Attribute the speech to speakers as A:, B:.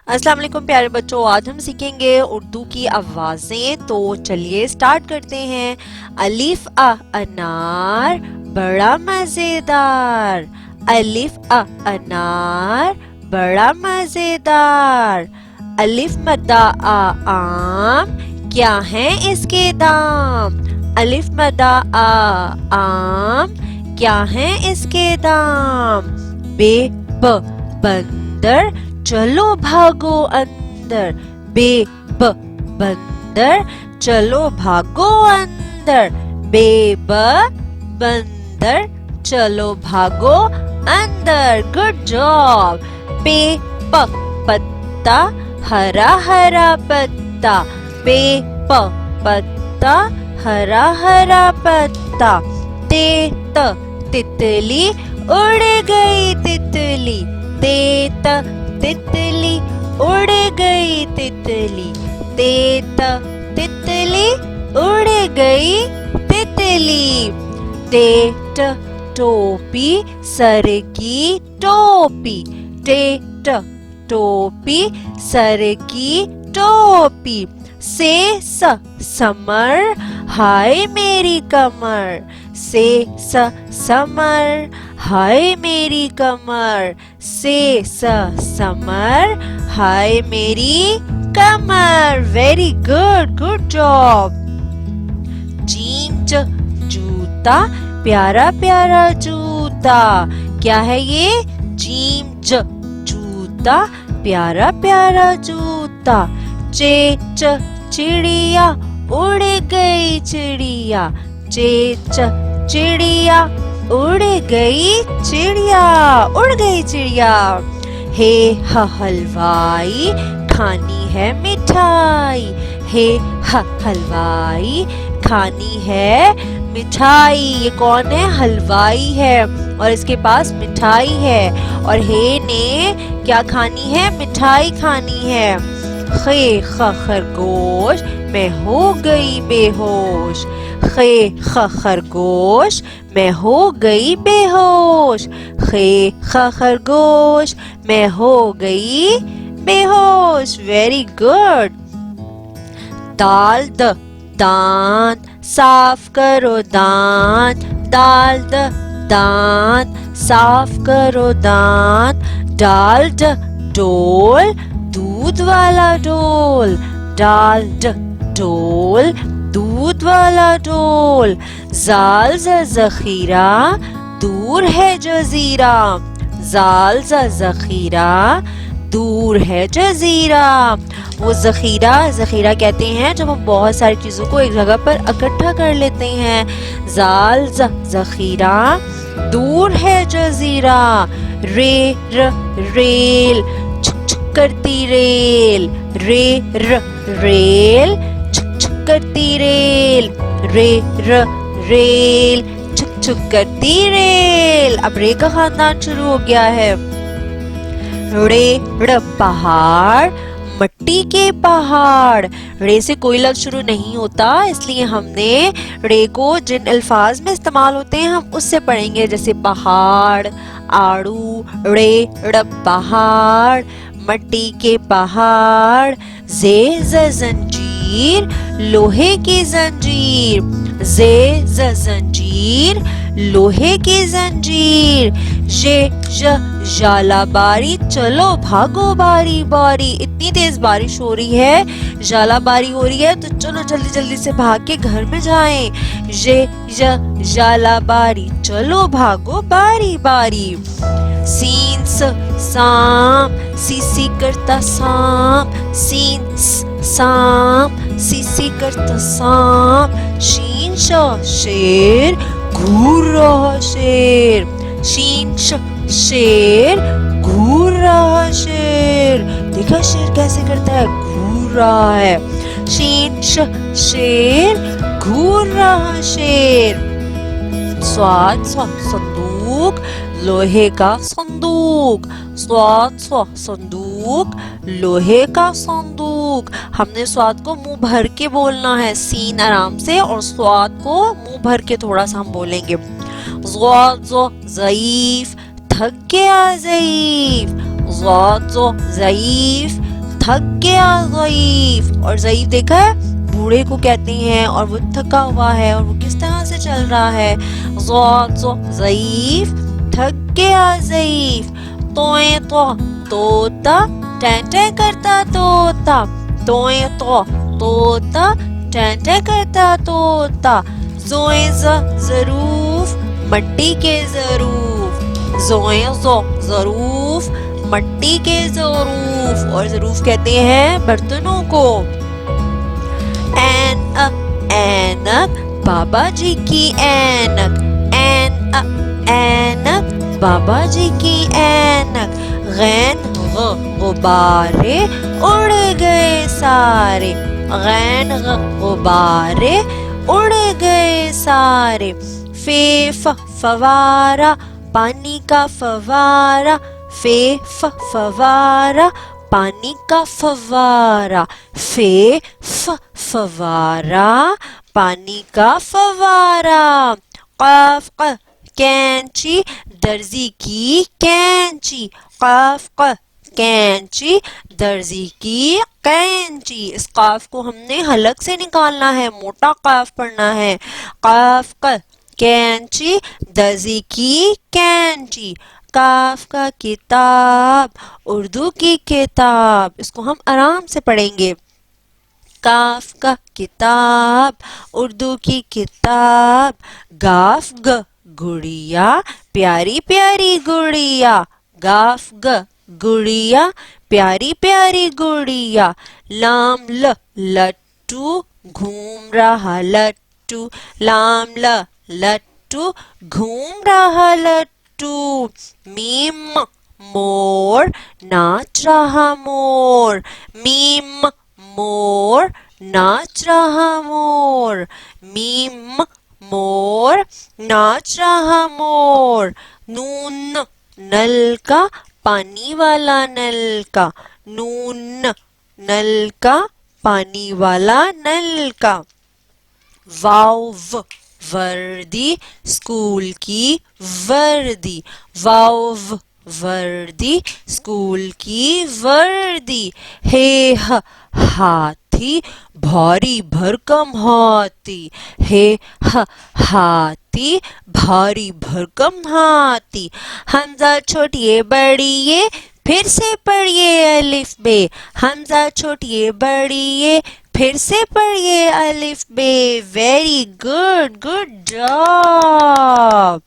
A: अस्सलाम वालेकुम प्यारे बच्चों, आज हम सीखेंगे उर्दू की आवाजें। तो चलिए स्टार्ट करते हैं। अलिफ अ अनार बड़ा मजेदार। अलिफ अ अनार बड़ा मजेदार। अलिफ मद्दा आ आम क्या है इसके दाम। अलिफ मद्दा आ आम क्या है इसके दाम। बे ब बंदर चलो भागो अंदर। बे ब बंदर चलो भागो अंदर। बे ब बंदर चलो भागो अंदर। Good job. पे प पत्ता हरा हरा पत्ता। पे प पत्ता हरा हरा पत्ता। ते त तितली उड़ गई तितली। ते त तितली उड़ गई तितली। ते त तितली उड़ गई तितली। ते ट टोपी सर की टोपी। ते ट टोपी सर की टोपी। से स समर हाय मेरी कमर। से स समर हाय मेरी कमर। से स समर हाय मेरी कमर। Very good, good job. जीम च जूता प्यारा प्यारा जूता। क्या है ये। जीम ज जूता प्यारा प्यारा जूता। चे च चिड़िया उड़ गई चिड़िया। चे च चिड़िया उड़ गई चिड़िया। उड़ गई चिड़िया। हे ह हलवाई खानी है मिठाई। हे ह हलवाई खानी है मिठाई। ये कौन है। हलवाई है और इसके पास मिठाई है। और हे ने क्या खानी है। मिठाई खानी है। खे ख खरगोश मैं हो गई बेहोश। खे ख खरगोश मैं हो गई बेहोश। खे ख खरगोश मैं हो गई बेहोश। Very good. दाल द दांत साफ करो दांत। दाल द दांत साफ करो दांत। डाल ड डोल दूध वाला डोल। डाल ड डोल दूध वाला डोल। जाल ज जखीरा दूर है जजीरा। जाल ज जखीरा दूर है जजीरा। वो जखीरा जखीरा कहते हैं जब हम बहुत सारी चीजों को एक जगह पर इकट्ठा कर लेते हैं। जाल ज जखीरा दूर है जजीरा। रे र रेल छुक छुक करती रेल। रे र रेल छुक छुक करती रेल। रे र रेल छुक छुक करती रेल। अब रे का खानदान शुरू हो गया है। रे ड़ पहाड़ मट्टी के पहाड़। रे से कोई लफ्ज शुरू नहीं होता, इसलिए हमने रे को जिन अल्फाज में इस्तेमाल होते हैं हम उससे पढ़ेंगे, जैसे पहाड़, आड़ू। रे ड़ पहाड़ मट्टी के पहाड़। जे ज जंजीर लोहे की जंजीर। जे ज जंजीर लोहे की जंजीर। जे ज जाला बारी चलो भागो बारी बारी। इतनी तेज बारिश हो रही है, जाला बारी हो रही है, तो चलो जल्दी जल्दी से भाग के घर में जाएं। जे ज जाला बारी चलो भागो बारी बारी। सीन स साम सीसी करता साम। सीन स साम सीसी करता साम। शीन श शेर घूर रहा शेर। शीन श शेर घूर रहा शेर। देखा शेर कैसे करता है, घूर रहा है। शीन श शेर घूर रहा शेर। स्वाद स्व संदूक लोहे का संदूक। स्वाद स्व संदूक लोहे का संदूक। हमने स्वाद को मुंह भर के बोलना है, सीन आराम से, और स्वाद को मुंह भर के थोड़ा सा हम बोलेंगे। ज़ईफ थक गया ज़ईफ। ज़ईफ تھک گیا ضعیف, اور ضعیف دیکھا ہے بوڑھے کو کہتے ہیں اور وہ تھکا ہوا ہے اور وہ کس طرح سے چل رہا ہے. ضعیف, تھک گیا ضعیف. توئیں تو طوطا ٹین ٹین کرتا طوطا, توئیں تو طوطا ٹین ٹین کرتا طوطا. زوئیں ظروف مٹی کے ظروف, زوئیں ظروف مٹی کے ظروف, اور ظروف کہتے ہیں برتنوں کو. اینک بابا جی کی اینک, اینک بابا جی کی اینک. غین غبارے اڑ گئے سارے, غین غبارے اڑ گئے سارے. فوارہ پانی کا فوارہ, فوارہ پانی کا فوارہ. فوارہ پانی کا فوارہ. قاف کینچی درزی کی کینچی, قاف کینچی درزی کی کینچی. اس قاف کو ہم نے حلق سے نکالنا ہے, موٹا قاف پڑھنا ہے. قاف کینچی درزی کی کینچی. کاف کا کتاب اردو کی کتاب, اس کو ہم آرام سے پڑھیں گے. کاف کا کتاب اردو کی کتاب. گاف گڑیا پیاری پیاری گڑیا, گاف گڑیا پیاری پیاری گڑیا. لام لٹو گھوم رہا لٹو, لام لٹو گھوم رہا لٹو. میم مور ناچ رہا مور, میم مور ناچ رہا مور. میم مور ناچ رہا مور. نون نل کا پانی والا نل کا, نون نل کا پانی والا نل کا. واو وردی اسکول کی وردی, واو وردی اسکول کی وردی. ہے ہاتھی بھاری بھرکم ہاتھی, ہے ہاتھی بھاری بھرکم ہاتھی. حمزہ چھوٹیے بڑیے پھر سے پڑھیے الف بے, حمزہ چھوٹیے بڑیے پھر سے پڑھیے الف بے. Very good, good job.